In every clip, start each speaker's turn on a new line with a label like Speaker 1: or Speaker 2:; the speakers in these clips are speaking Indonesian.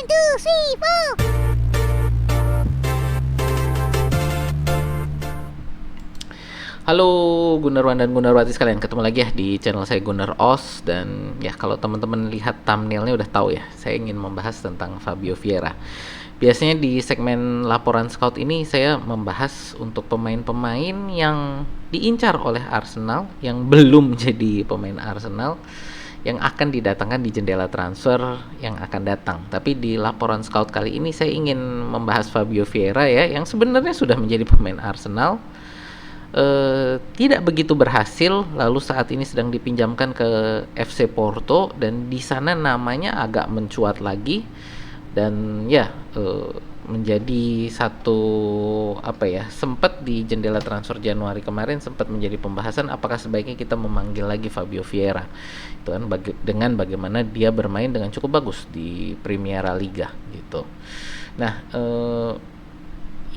Speaker 1: One, two, three, four.
Speaker 2: Halo Gunarwan dan Gunarwati sekalian, ketemu lagi ya di channel saya Gunar Os. Dan ya kalau teman-teman lihat thumbnailnya udah tahu ya, saya ingin membahas tentang Fabio Vieira. Biasanya di segmen laporan scout ini saya membahas untuk pemain-pemain yang diincar oleh Arsenal, yang belum jadi pemain Arsenal, yang akan didatangkan di jendela transfer yang akan datang. Tapi di laporan scout kali ini saya ingin membahas Fabio Vieira ya, yang sebenarnya sudah menjadi pemain Arsenal, tidak begitu berhasil, lalu saat ini sedang dipinjamkan ke FC Porto dan di sana namanya agak mencuat lagi. Dan ya, menjadi satu sempat di jendela transfer Januari kemarin sempat menjadi pembahasan apakah sebaiknya kita memanggil lagi Fabio Vieira itu kan, dengan bagaimana dia bermain dengan cukup bagus di Primera Liga gitu. Nah,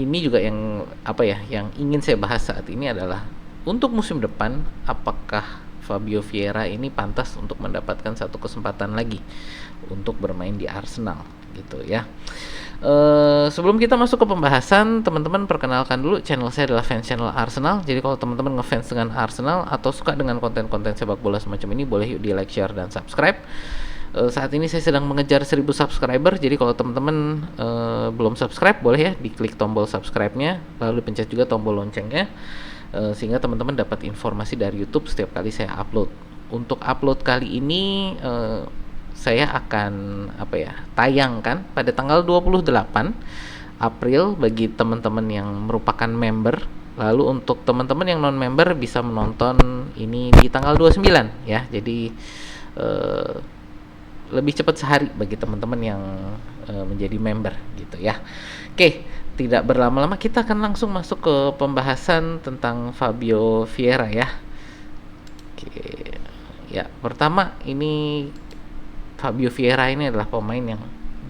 Speaker 2: ini juga yang ingin saya bahas saat ini adalah untuk musim depan, apakah Fabio Vieira ini pantas untuk mendapatkan satu kesempatan lagi untuk bermain di Arsenal gitu ya. Sebelum kita masuk ke pembahasan, teman-teman perkenalkan dulu, channel saya adalah fans channel Arsenal. Jadi kalau teman-teman ngefans dengan Arsenal atau suka dengan konten-konten sepak bola semacam ini, boleh yuk di like, share, dan subscribe. Saat ini saya sedang mengejar 1000 subscriber. Jadi kalau teman-teman belum subscribe, boleh ya diklik tombol subscribe-nya, lalu dipencet juga tombol loncengnya, sehingga teman-teman dapat informasi dari YouTube setiap kali saya upload. Untuk upload kali ini saya akan tayangkan pada tanggal 28 April bagi teman-teman yang merupakan member. Lalu untuk teman-teman yang non-member bisa menonton ini di tanggal 29 ya. Jadi lebih cepat sehari bagi teman-teman yang menjadi member gitu ya. Oke, tidak berlama-lama kita akan langsung masuk ke pembahasan tentang Fabio Vieira ya. Oke. Ya, pertama ini Fabio Vieira ini adalah pemain yang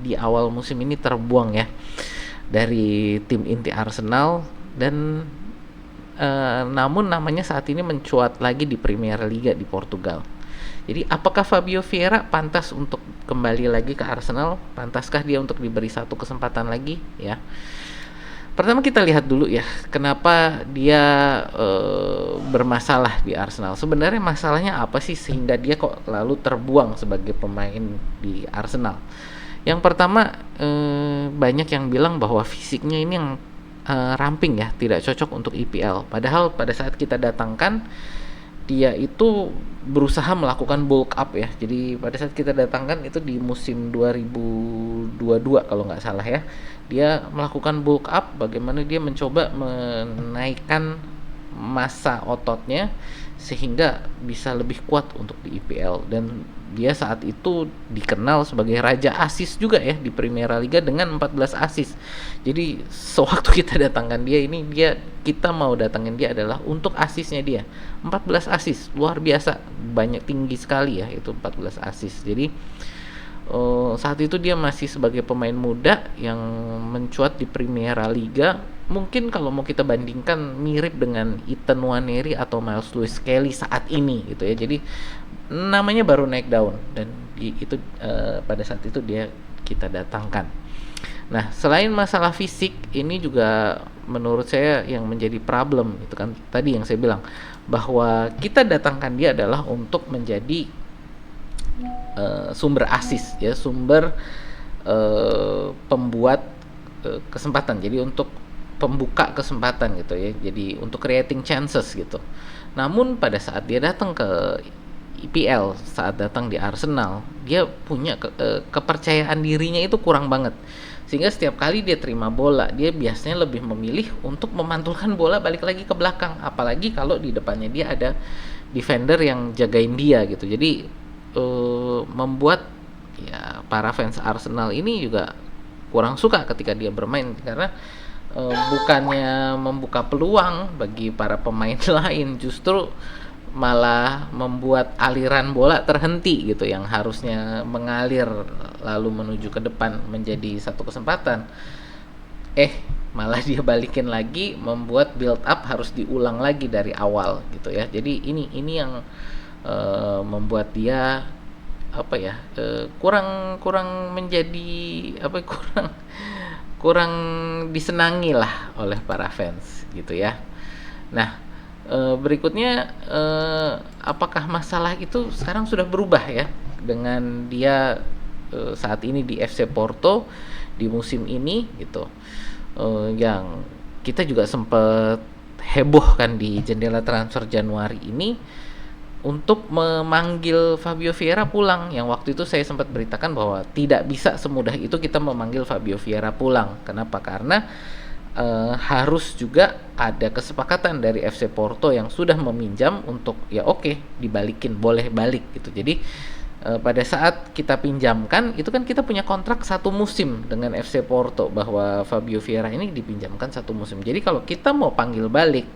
Speaker 2: di awal musim ini terbuang ya dari tim inti Arsenal, dan namun namanya saat ini mencuat lagi di Premier Liga di Portugal. Jadi apakah Fabio Vieira pantas untuk kembali lagi ke Arsenal? Pantaskah dia untuk diberi satu kesempatan lagi ya? Pertama kita lihat dulu ya, kenapa dia bermasalah di Arsenal. Sebenarnya masalahnya apa sih sehingga dia kok lalu terbuang sebagai pemain di Arsenal? Yang pertama, banyak yang bilang bahwa fisiknya ini yang ramping ya, tidak cocok untuk IPL. Padahal pada saat kita datangkan, dia itu berusaha melakukan bulk up ya. Jadi pada saat kita datangkan itu di musim 2022 kalau nggak salah ya, dia melakukan bulk up, bagaimana dia mencoba menaikkan massa ototnya sehingga bisa lebih kuat untuk di IPL. Dan dia saat itu dikenal sebagai raja assist juga ya di Primera Liga dengan 14 assist. Jadi sewaktu kita datangkan dia ini, kita mau datangin dia adalah untuk assistnya dia. 14 assist, luar biasa, banyak, tinggi sekali ya itu 14 assist. Jadi saat itu dia masih sebagai pemain muda yang mencuat di Primera Liga. Mungkin kalau mau kita bandingkan mirip dengan Ethan Nwaneri atau Miles Lewis Kelly saat ini gitu ya. Jadi namanya baru naik daun, dan itu pada saat itu dia kita datangkan. Nah, selain masalah fisik, ini juga menurut saya yang menjadi problem itu kan tadi yang saya bilang bahwa kita datangkan dia adalah untuk menjadi sumber assist ya, sumber pembuat kesempatan. Jadi untuk pembuka kesempatan gitu ya. Jadi untuk creating chances gitu. Namun pada saat dia datang ke IPL, saat datang di Arsenal, dia punya kepercayaan dirinya itu kurang banget. Sehingga setiap kali dia terima bola, dia biasanya lebih memilih untuk memantulkan bola balik lagi ke belakang. Apalagi kalau di depannya dia ada defender yang jagain dia gitu. Jadi membuat ya para fans Arsenal ini juga kurang suka ketika dia bermain, karena bukannya membuka peluang bagi para pemain lain, justru malah membuat aliran bola terhenti gitu, yang harusnya mengalir lalu menuju ke depan menjadi satu kesempatan, malah dia balikin lagi, membuat build up harus diulang lagi dari awal gitu ya. Jadi ini yang membuat dia apa ya, kurang kurang menjadi apa, kurang kurang disenangi lah oleh para fans gitu ya. Nah, berikutnya, apakah masalah itu sekarang sudah berubah ya dengan dia, saat ini di FC Porto di musim ini gitu, yang kita juga sempet heboh kan di jendela transfer Januari ini untuk memanggil Fabio Vieira pulang, yang waktu itu saya sempat beritakan bahwa tidak bisa semudah itu kita memanggil Fabio Vieira pulang. Kenapa? Karena harus juga ada kesepakatan dari FC Porto yang sudah meminjam untuk ya oke, dibalikin, boleh balik gitu. Jadi pada saat kita pinjamkan itu kan kita punya kontrak 1 musim dengan FC Porto bahwa Fabio Vieira ini dipinjamkan 1 musim. Jadi kalau kita mau panggil balik,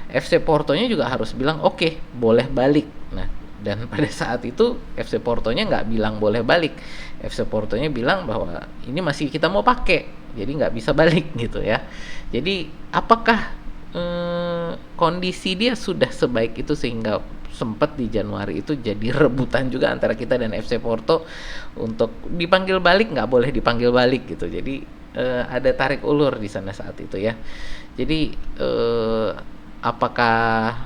Speaker 2: FC Portonya juga harus bilang oke, boleh balik. Nah, dan pada saat itu FC Portonya nggak bilang boleh balik. FC Portonya bilang bahwa ini masih kita mau pakai, jadi nggak bisa balik gitu ya. Jadi apakah kondisi dia sudah sebaik itu sehingga sempat di Januari itu jadi rebutan juga antara kita dan FC Porto untuk dipanggil balik, nggak boleh dipanggil balik gitu. Jadi ada tarik ulur di sana saat itu ya. Jadi apakah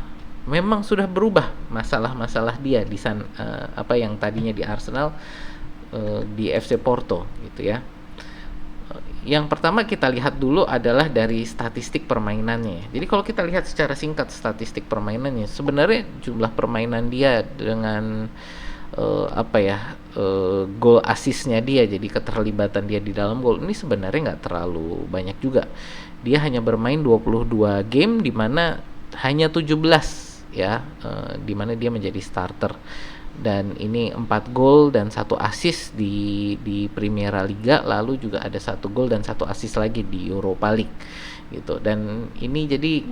Speaker 2: memang sudah berubah masalah-masalah dia di sana, apa yang tadinya di Arsenal, di FC Porto gitu ya. Yang pertama kita lihat dulu adalah dari statistik permainannya. Jadi kalau kita lihat secara singkat statistik permainannya, sebenarnya jumlah permainan dia dengan gol asisnya dia, jadi keterlibatan dia di dalam gol ini sebenarnya nggak terlalu banyak juga. Dia hanya bermain 22 game di mana hanya 17 ya, di mana dia menjadi starter. Dan ini 4 gol dan 1 assist di Primera Liga, lalu juga ada 1 gol dan 1 assist lagi di Europa League gitu. Dan ini jadi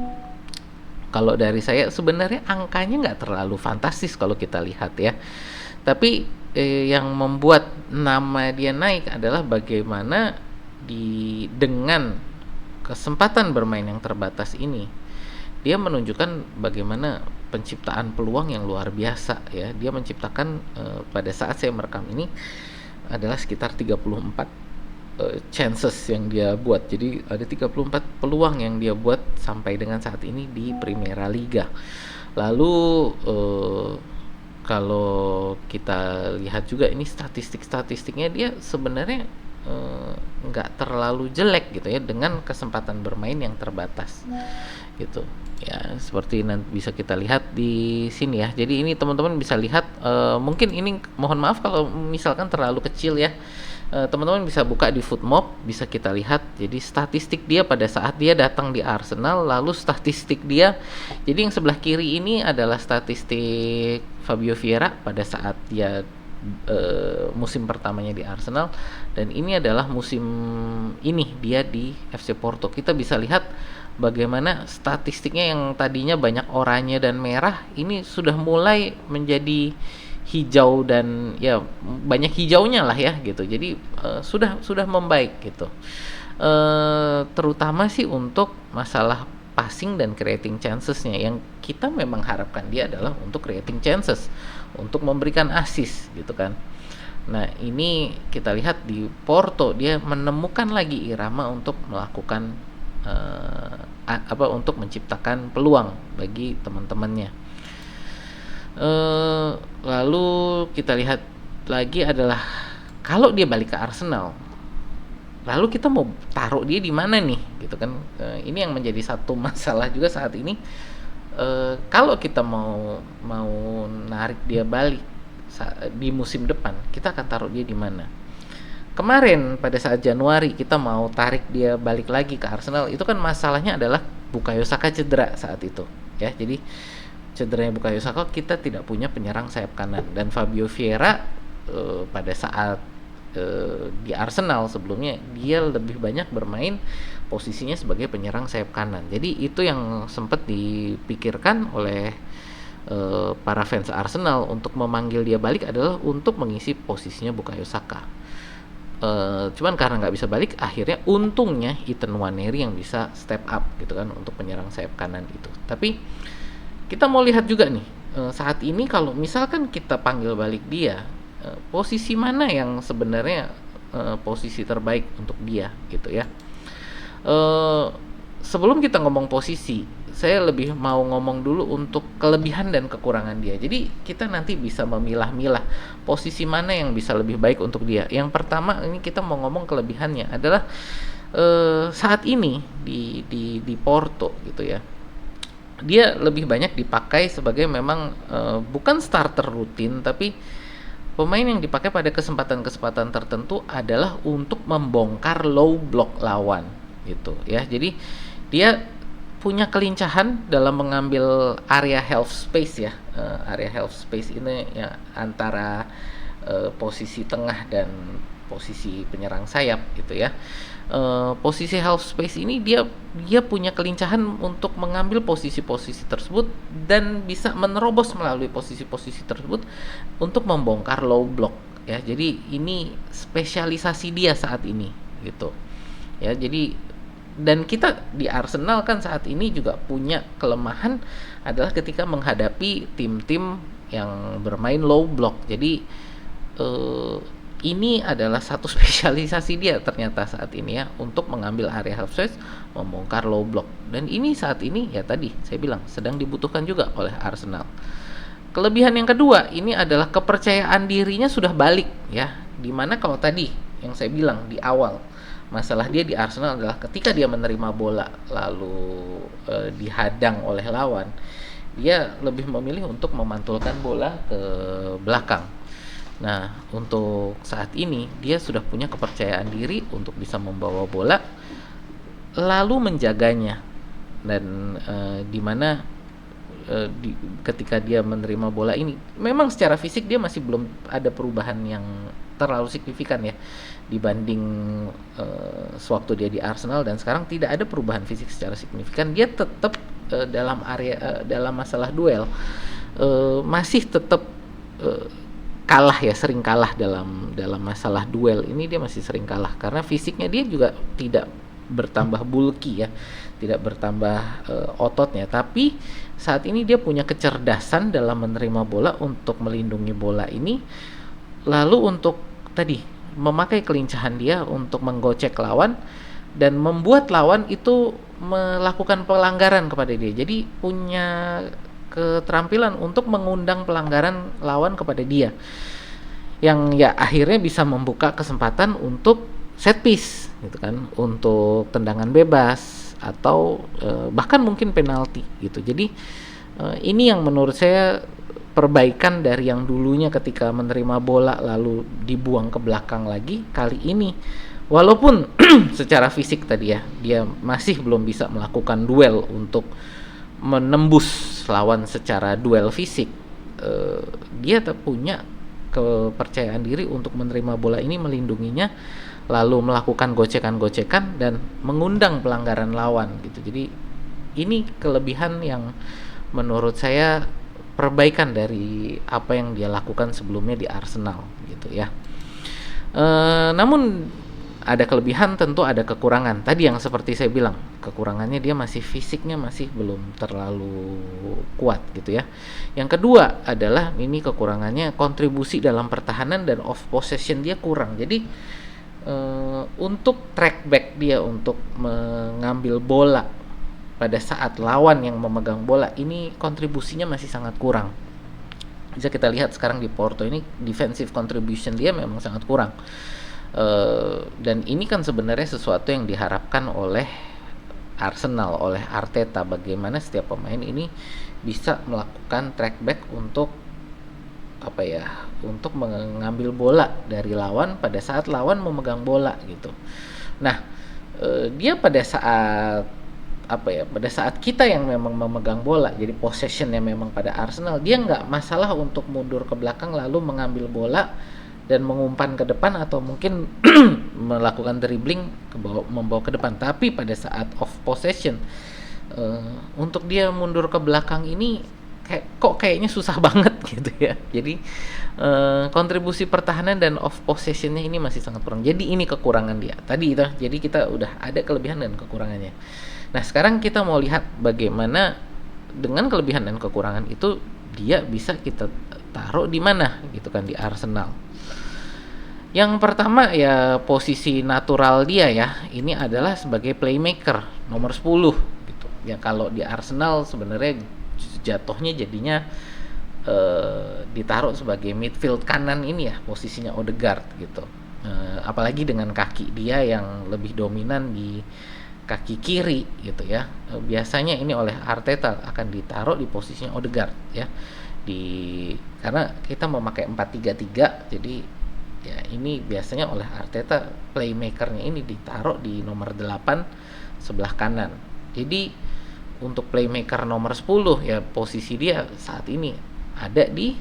Speaker 2: kalau dari saya sebenarnya angkanya nggak terlalu fantastis kalau kita lihat ya. Tapi yang membuat nama dia naik adalah bagaimana dengan kesempatan bermain yang terbatas ini dia menunjukkan bagaimana penciptaan peluang yang luar biasa ya. Dia menciptakan pada saat saya merekam ini adalah sekitar 34 chances yang dia buat. Jadi ada 34 peluang yang dia buat sampai dengan saat ini di Primera Liga. Lalu kalau kita lihat juga ini statistiknya dia sebenarnya nggak terlalu jelek gitu ya dengan kesempatan bermain yang terbatas gitu ya, seperti nanti bisa kita lihat di sini ya. Jadi ini teman-teman bisa lihat, mungkin ini mohon maaf kalau misalkan terlalu kecil ya, teman-teman bisa buka di Footmob, bisa kita lihat. Jadi statistik dia pada saat dia datang di Arsenal, lalu statistik dia, jadi yang sebelah kiri ini adalah statistik Fabio Vieira pada saat dia musim pertamanya di Arsenal, dan ini adalah musim ini dia di FC Porto. Kita bisa lihat bagaimana statistiknya yang tadinya banyak oranye dan merah ini sudah mulai menjadi hijau dan ya banyak hijaunya lah ya gitu. Jadi sudah membaik gitu. Terutama sih untuk masalah passing dan creating chancesnya, yang kita memang harapkan dia adalah untuk creating chances, untuk memberikan assist gitu kan. Nah ini kita lihat di Porto dia menemukan lagi irama untuk melakukan untuk menciptakan peluang bagi teman-temannya. Lalu kita lihat lagi adalah kalau dia balik ke Arsenal, lalu kita mau taruh dia di mana nih gitu kan. Ini yang menjadi satu masalah juga saat ini. Kalau kita mau narik dia balik di musim depan, kita akan taruh dia di mana? Kemarin pada saat Januari kita mau tarik dia balik lagi ke Arsenal, itu kan masalahnya adalah Bukayo Saka cedera saat itu ya. Jadi cederanya Bukayo Saka, kita tidak punya penyerang sayap kanan, dan Fabio Vieira pada saat di Arsenal sebelumnya dia lebih banyak bermain posisinya sebagai penyerang sayap kanan. Jadi itu yang sempat dipikirkan oleh para fans Arsenal untuk memanggil dia balik adalah untuk mengisi posisinya Bukayo Saka. Cuman karena nggak bisa balik, akhirnya untungnya Ethan Nwaneri yang bisa step up gitu kan untuk penyerang sayap kanan itu. Tapi kita mau lihat juga nih, saat ini kalau misalkan kita panggil balik dia, posisi mana yang sebenarnya posisi terbaik untuk dia gitu ya. Eh, Sebelum kita ngomong posisi, saya lebih mau ngomong dulu untuk kelebihan dan kekurangan dia. Jadi kita nanti bisa memilah-milah posisi mana yang bisa lebih baik untuk dia. Yang pertama ini kita mau ngomong kelebihannya adalah saat ini di Porto gitu ya. Dia lebih banyak dipakai sebagai memang bukan starter rutin, tapi pemain yang dipakai pada kesempatan-kesempatan tertentu adalah untuk membongkar low block lawan gitu ya. Jadi dia punya kelincahan dalam mengambil area half space ya. Area half space ini ya antara posisi tengah dan posisi penyerang sayap gitu ya. Posisi half space ini dia punya kelincahan untuk mengambil posisi-posisi tersebut dan bisa menerobos melalui posisi-posisi tersebut untuk membongkar low block ya. Jadi ini spesialisasi dia saat ini gitu ya. Jadi dan kita di Arsenal kan saat ini juga punya kelemahan adalah ketika menghadapi tim-tim yang bermain low block. Jadi ini adalah satu spesialisasi dia ternyata saat ini ya, untuk mengambil area half space, membongkar low block. Dan ini saat ini ya tadi saya bilang sedang dibutuhkan juga oleh Arsenal. Kelebihan yang kedua ini adalah kepercayaan dirinya sudah balik ya. Dimana kalau tadi yang saya bilang di awal, masalah dia di Arsenal adalah ketika dia menerima bola lalu dihadang oleh lawan, dia lebih memilih untuk memantulkan bola ke belakang. Nah, untuk saat ini dia sudah punya kepercayaan diri untuk bisa membawa bola lalu menjaganya. Dan dimana ketika dia menerima bola ini memang secara fisik dia masih belum ada perubahan yang terlalu signifikan ya dibanding sewaktu dia di Arsenal, dan sekarang tidak ada perubahan fisik secara signifikan. Dia tetap dalam area dalam masalah duel masih tetap kalah ya, sering kalah dalam masalah duel ini. Dia masih sering kalah karena fisiknya dia juga tidak bertambah bulky ya, tidak bertambah ototnya, tapi saat ini dia punya kecerdasan dalam menerima bola untuk melindungi bola ini, lalu untuk tadi memakai kelincahan dia untuk menggocek lawan dan membuat lawan itu melakukan pelanggaran kepada dia. Jadi punya keterampilan untuk mengundang pelanggaran lawan kepada dia, yang ya akhirnya bisa membuka kesempatan untuk set piece gitu kan, untuk tendangan bebas atau bahkan mungkin penalti gitu. Jadi ini yang menurut saya perbaikan dari yang dulunya ketika menerima bola lalu dibuang ke belakang lagi. Kali ini walaupun secara fisik tadi ya dia masih belum bisa melakukan duel untuk menembus lawan secara duel fisik, dia punya kepercayaan diri untuk menerima bola ini, melindunginya, lalu melakukan gocekan-gocekan dan mengundang pelanggaran lawan gitu. Jadi ini kelebihan yang menurut saya perbaikan dari apa yang dia lakukan sebelumnya di Arsenal gitu ya. Namun ada kelebihan, tentu ada kekurangan. Tadi yang seperti saya bilang, kekurangannya dia masih fisiknya masih belum terlalu kuat gitu ya. Yang kedua adalah ini kekurangannya kontribusi dalam pertahanan dan off possession dia kurang. Jadi untuk track back dia, untuk mengambil bola pada saat lawan yang memegang bola, ini kontribusinya masih sangat kurang. Bisa kita lihat sekarang di Porto ini defensive contribution dia memang sangat kurang. Dan ini kan sebenarnya sesuatu yang diharapkan oleh Arsenal, oleh Arteta, bagaimana setiap pemain ini bisa melakukan track back untuk apa ya, untuk mengambil bola dari lawan pada saat lawan memegang bola gitu. Nah, dia pada saat apa ya, pada saat kita yang memang memegang bola, jadi possessionnya memang pada Arsenal, dia nggak masalah untuk mundur ke belakang lalu mengambil bola dan mengumpan ke depan atau mungkin melakukan dribbling membawa ke depan. Tapi pada saat off possession, untuk dia mundur ke belakang ini kayaknya susah banget gitu ya. Jadi kontribusi pertahanan dan off possessionnya ini masih sangat kurang. Jadi ini kekurangan dia tadi itu. Jadi kita udah ada kelebihan dan kekurangannya. Nah, sekarang kita mau lihat bagaimana dengan kelebihan dan kekurangan itu dia bisa kita taruh di mana gitu kan di Arsenal. Yang pertama ya posisi natural dia ya, ini adalah sebagai playmaker nomor 10 gitu. Ya kalau di Arsenal sebenarnya jatuhnya jadinya ditaruh sebagai midfield kanan ini ya posisinya Odegaard gitu. Apalagi dengan kaki dia yang lebih dominan di kaki kiri gitu ya. Biasanya ini oleh Arteta akan ditaruh di posisinya Odegaard ya. Karena kita memakai 4-3-3, jadi ya ini biasanya oleh Arteta playmakernya ini ditaruh di nomor 8 sebelah kanan. Jadi untuk playmaker nomor 10 ya posisi dia saat ini ada di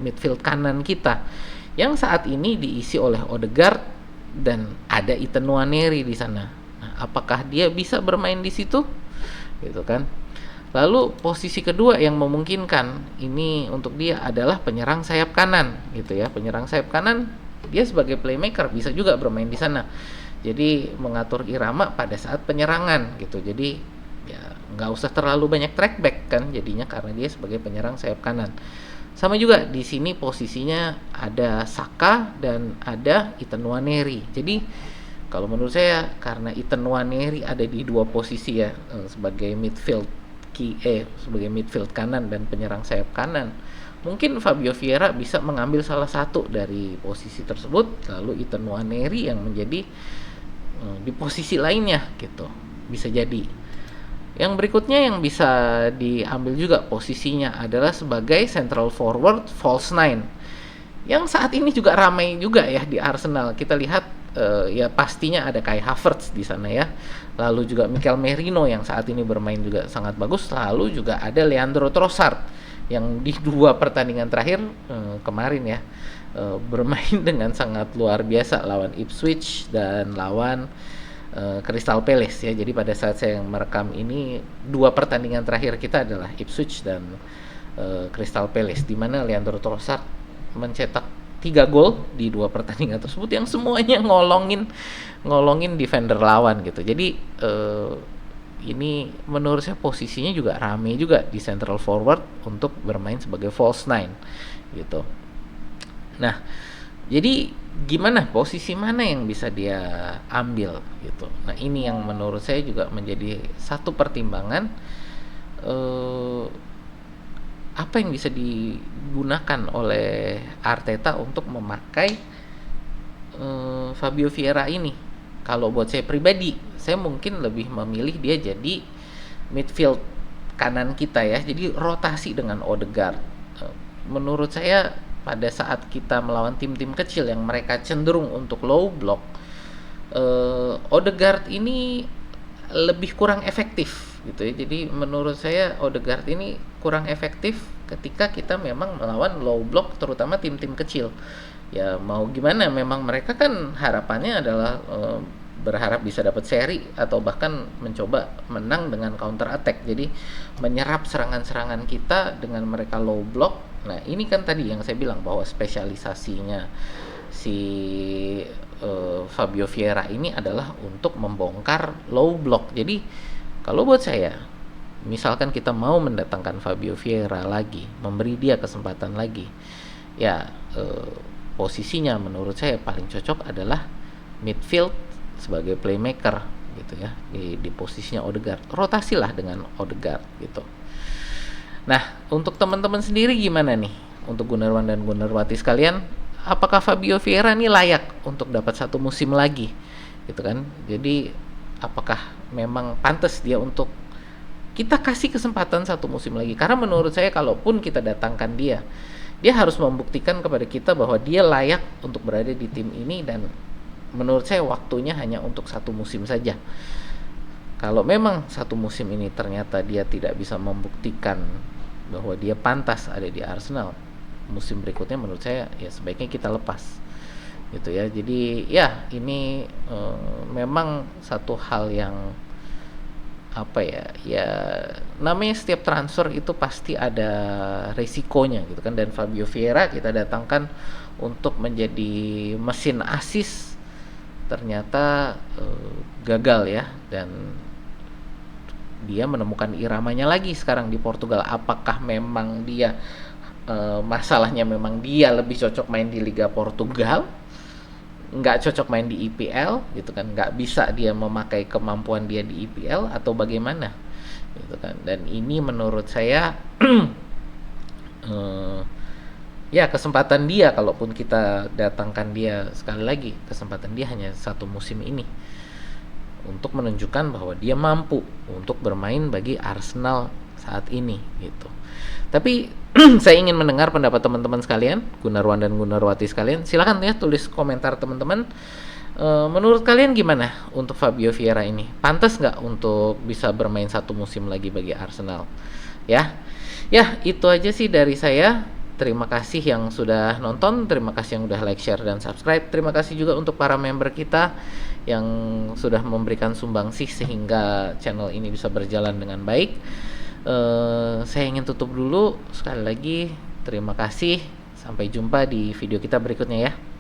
Speaker 2: midfield kanan kita yang saat ini diisi oleh Odegaard dan ada Ethan Nwaneri di sana. Nah, apakah dia bisa bermain di situ? Gitu kan. Lalu posisi kedua yang memungkinkan ini untuk dia adalah penyerang sayap kanan gitu ya. Penyerang sayap kanan dia sebagai playmaker bisa juga bermain di sana. Jadi mengatur irama pada saat penyerangan gitu. Jadi ya nggak usah terlalu banyak track back kan jadinya karena dia sebagai penyerang sayap kanan. Sama juga di sini posisinya ada Saka dan ada Ethan Nwaneri. Jadi kalau menurut saya karena Ethan Nwaneri ada di dua posisi ya sebagai sebagai midfield kanan dan penyerang sayap kanan. Mungkin Fabio Vieira bisa mengambil salah satu dari posisi tersebut, lalu Ethan Nwaneri yang menjadi di posisi lainnya gitu. Bisa jadi. Yang berikutnya yang bisa diambil juga posisinya adalah sebagai central forward false nine. Yang saat ini juga ramai juga ya di Arsenal. Kita lihat ya pastinya ada Kai Havertz di sana ya. Lalu juga Mikel Merino yang saat ini bermain juga sangat bagus. Lalu juga ada Leandro Trossard yang di dua pertandingan terakhir kemarin ya bermain dengan sangat luar biasa lawan Ipswich dan lawan Crystal Palace ya. Jadi pada saat saya merekam ini dua pertandingan terakhir kita adalah Ipswich dan Crystal Palace di mana Leandro Trossard mencetak 3 gol di dua pertandingan tersebut yang semuanya ngolongin defender lawan gitu. Jadi ini menurut saya posisinya juga rame juga di central forward untuk bermain sebagai false nine gitu. Nah, jadi gimana posisi mana yang bisa dia ambil gitu. Nah, ini yang menurut saya juga menjadi satu pertimbangan apa yang bisa digunakan oleh Arteta untuk memakai Fabio Vieira ini. Kalau buat saya pribadi, saya mungkin lebih memilih dia jadi midfield kanan kita ya. Jadi rotasi dengan Odegaard. Menurut saya pada saat kita melawan tim-tim kecil yang mereka cenderung untuk low block, Odegaard ini lebih kurang efektif gitu ya. Jadi menurut saya Odegaard ini kurang efektif ketika kita memang melawan low block terutama tim-tim kecil. Ya mau gimana, memang mereka kan harapannya adalah berharap bisa dapat seri atau bahkan mencoba menang dengan counter attack. Jadi menyerap serangan-serangan kita dengan mereka low block. Nah, ini kan tadi yang saya bilang bahwa spesialisasinya si Fabio Vieira ini adalah untuk membongkar low block. Jadi kalau buat saya, misalkan kita mau mendatangkan Fabio Vieira lagi, memberi dia kesempatan lagi, ya posisinya menurut saya paling cocok adalah midfield sebagai playmaker gitu ya, di posisinya Odegaard. Rotasilah dengan Odegaard gitu. Nah, untuk teman-teman sendiri gimana nih? Untuk Gunawan dan Gunarwati sekalian, apakah Fabio Vieira ini layak untuk dapat satu musim lagi? Gitu kan. Jadi apakah memang pantas dia untuk kita kasih kesempatan satu musim lagi? Karena menurut saya kalaupun kita datangkan dia harus membuktikan kepada kita bahwa dia layak untuk berada di tim ini, dan menurut saya waktunya hanya untuk satu musim saja. Kalau memang satu musim ini ternyata dia tidak bisa membuktikan bahwa dia pantas ada di Arsenal, musim berikutnya menurut saya ya sebaiknya kita lepas gitu ya. Jadi ya ini memang satu hal yang apa ya namanya setiap transfer itu pasti ada resikonya gitu kan. Dan Fabio Vieira kita datangkan untuk menjadi mesin asis, ternyata gagal ya, dan dia menemukan iramanya lagi sekarang di Portugal. Apakah memang dia masalahnya memang dia lebih cocok main di Liga Portugal, nggak cocok main di IPL gitu kan, nggak bisa dia memakai kemampuan dia di IPL atau bagaimana gitu kan. Dan ini menurut saya eh, ya kesempatan dia, kalaupun kita datangkan dia, sekali lagi kesempatan dia hanya satu musim ini untuk menunjukkan bahwa dia mampu untuk bermain bagi Arsenal saat ini gitu. Tapi saya ingin mendengar pendapat teman-teman sekalian, Gunarwan dan Gunarwati sekalian. Silakan ya tulis komentar teman-teman. Menurut kalian gimana untuk Fabio Vieira ini? Pantas nggak untuk bisa bermain satu musim lagi bagi Arsenal? Ya, ya itu aja sih dari saya. Terima kasih yang sudah nonton, terima kasih yang udah like, share, dan subscribe. Terima kasih juga untuk para member kita yang sudah memberikan sumbangsih sehingga channel ini bisa berjalan dengan baik. Saya ingin tutup dulu. Sekali lagi terima kasih. Sampai jumpa di video kita berikutnya ya.